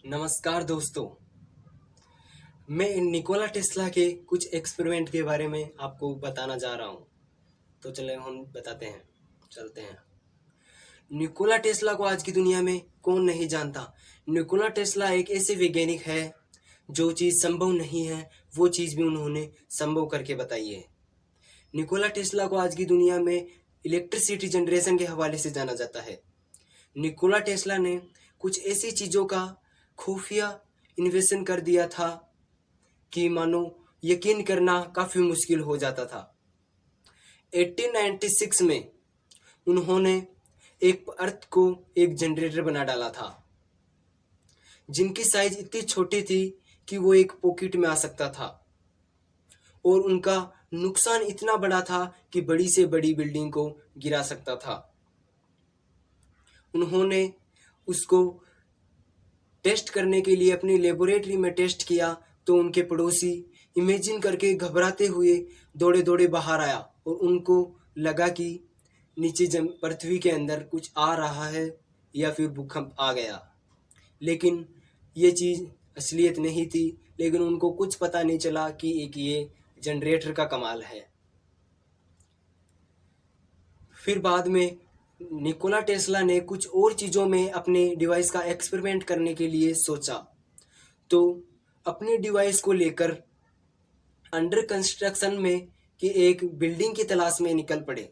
नमस्कार दोस्तों। मैं निकोला टेस्ला के कुछ एक्सपेरिमेंट के बारे में आपको बताना जा रहा हूँ। तो चले हम बताते हैं, चलते हैं। निकोला टेस्ला को आज की दुनिया में कौन नहीं जानता। निकोला टेस्ला एक ऐसे वैज्ञानिक है जो चीज़ संभव नहीं है वो चीज़ भी उन्होंने संभव करके बताई है। निकोला टेस्ला को आज की दुनिया में इलेक्ट्रिसिटी जनरेशन के हवाले से जाना जाता है। निकोला टेस्ला ने कुछ ऐसी चीज़ों का खुफिया इन्वेंशन कर दिया था कि मानो यकीन करना काफ़ी मुश्किल हो जाता था। 1896 में उन्होंने एक अर्थ को एक जनरेटर बना डाला था जिनकी साइज इतनी छोटी थी कि वो एक पॉकेट में आ सकता था, और उनका नुकसान इतना बड़ा था कि बड़ी से बड़ी बिल्डिंग को गिरा सकता था। उन्होंने उसको टेस्ट करने के लिए अपनी लेबोरेटरी में टेस्ट किया तो उनके पड़ोसी इमेजिन करके घबराते हुए दौड़े दौड़े बाहर आया और उनको लगा कि नीचे पृथ्वी के अंदर कुछ आ रहा है या फिर भूकंप आ गया। लेकिन ये चीज़ असलियत नहीं थी, लेकिन उनको कुछ पता नहीं चला कि एक ये जनरेटर का कमाल है। फिर बाद में निकोला टेस्ला ने कुछ और चीज़ों में अपने डिवाइस का एक्सपेरिमेंट करने के लिए सोचा, तो अपने डिवाइस को लेकर अंडर कंस्ट्रक्शन में कि एक बिल्डिंग की तलाश में निकल पड़े।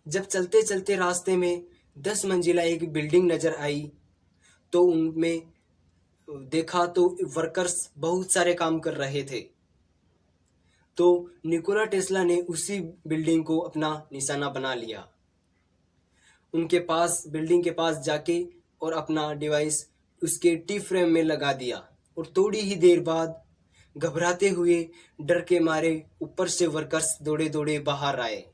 जब चलते चलते रास्ते में 10 मंजिला एक बिल्डिंग नज़र आई तो उनमें देखा तो वर्कर्स बहुत सारे काम कर रहे थे। तो निकोला टेस्ला ने उसी बिल्डिंग को अपना निशाना बना लिया। उनके पास बिल्डिंग के पास जाके और अपना डिवाइस उसके टी फ्रेम में लगा दिया, और थोड़ी ही देर बाद घबराते हुए डर के मारे ऊपर से वर्कर्स दौड़े दौड़े बाहर आए,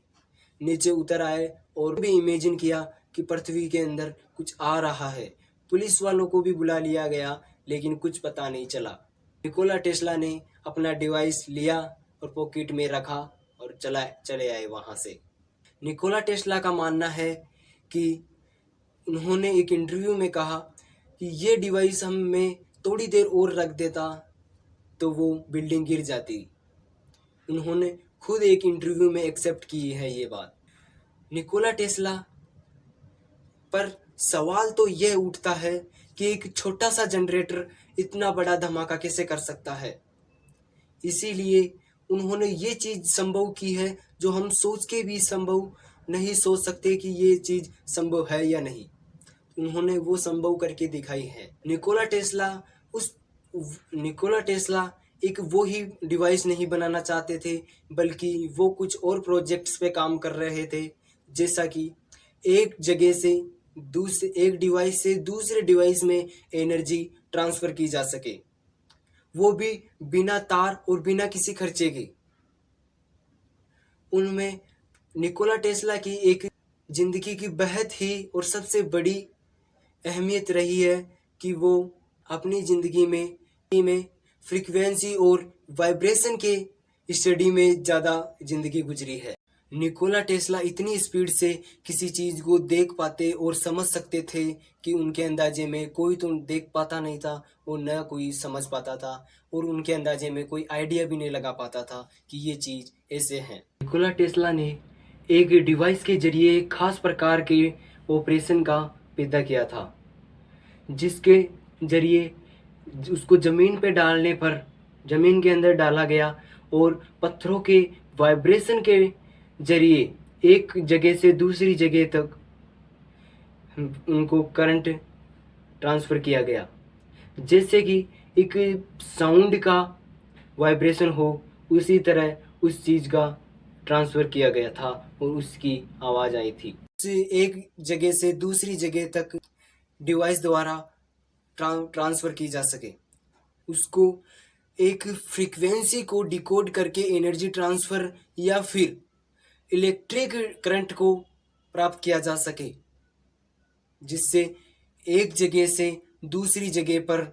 नीचे उतर आए और भी इमेजिन किया कि पृथ्वी के अंदर कुछ आ रहा है। पुलिस वालों को भी बुला लिया गया, लेकिन कुछ पता नहीं चला। निकोला टेस्ला ने अपना डिवाइस लिया और पॉकेट में रखा और चले आए वहाँ से। निकोला टेस्ला का मानना है कि उन्होंने एक इंटरव्यू में कहा कि ये डिवाइस हम में थोड़ी देर और रख देता तो वो बिल्डिंग गिर जाती। उन्होंने खुद एक इंटरव्यू में एक्सेप्ट की है ये बात। निकोला टेस्ला पर सवाल तो यह उठता है कि एक छोटा सा जनरेटर इतना बड़ा धमाका कैसे कर सकता है। इसीलिए उन्होंने ये चीज़ संभव की है जो हम सोच के भी संभव नहीं सोच सकते कि ये चीज़ संभव है या नहीं। उन्होंने वो संभव करके दिखाई है। निकोला टेस्ला एक वो ही डिवाइस नहीं बनाना चाहते थे, बल्कि वो कुछ और प्रोजेक्ट्स पे काम कर रहे थे, जैसा कि एक डिवाइस से दूसरे डिवाइस में एनर्जी ट्रांसफ़र की जा सके, वो भी बिना तार और बिना किसी खर्चे के। उनमें निकोला टेस्ला की एक ज़िंदगी की बेहद ही और सबसे बड़ी अहमियत रही है कि वो अपनी ज़िंदगी में फ्रीक्वेंसी और वाइब्रेशन के स्टडी में ज़्यादा ज़िंदगी गुजरी है। निकोला टेस्ला इतनी स्पीड से किसी चीज़ को देख पाते और समझ सकते थे कि उनके अंदाजे में कोई तो देख पाता नहीं था और न कोई समझ पाता था, और उनके अंदाजे में कोई आइडिया भी नहीं लगा पाता था कि ये चीज़ ऐसे है। निकोला टेस्ला ने एक डिवाइस के जरिए एक खास प्रकार के ऑपरेशन का पैदा किया था, जिसके जरिए उसको ज़मीन पे डालने पर ज़मीन के अंदर डाला गया और पत्थरों के वाइब्रेशन के जरिए एक जगह से दूसरी जगह तक उनको करंट ट्रांसफ़र किया गया, जैसे कि एक साउंड का वाइब्रेशन हो उसी तरह उस चीज़ का ट्रांसफ़र किया गया था और उसकी आवाज़ आई थी। एक जगह से दूसरी जगह तक डिवाइस द्वारा ट्रांसफ़र की जा सके, उसको एक फ्रीक्वेंसी को डिकोड करके एनर्जी ट्रांसफ़र या फिर इलेक्ट्रिक करंट को प्राप्त किया जा सके, जिससे एक जगह से दूसरी जगह पर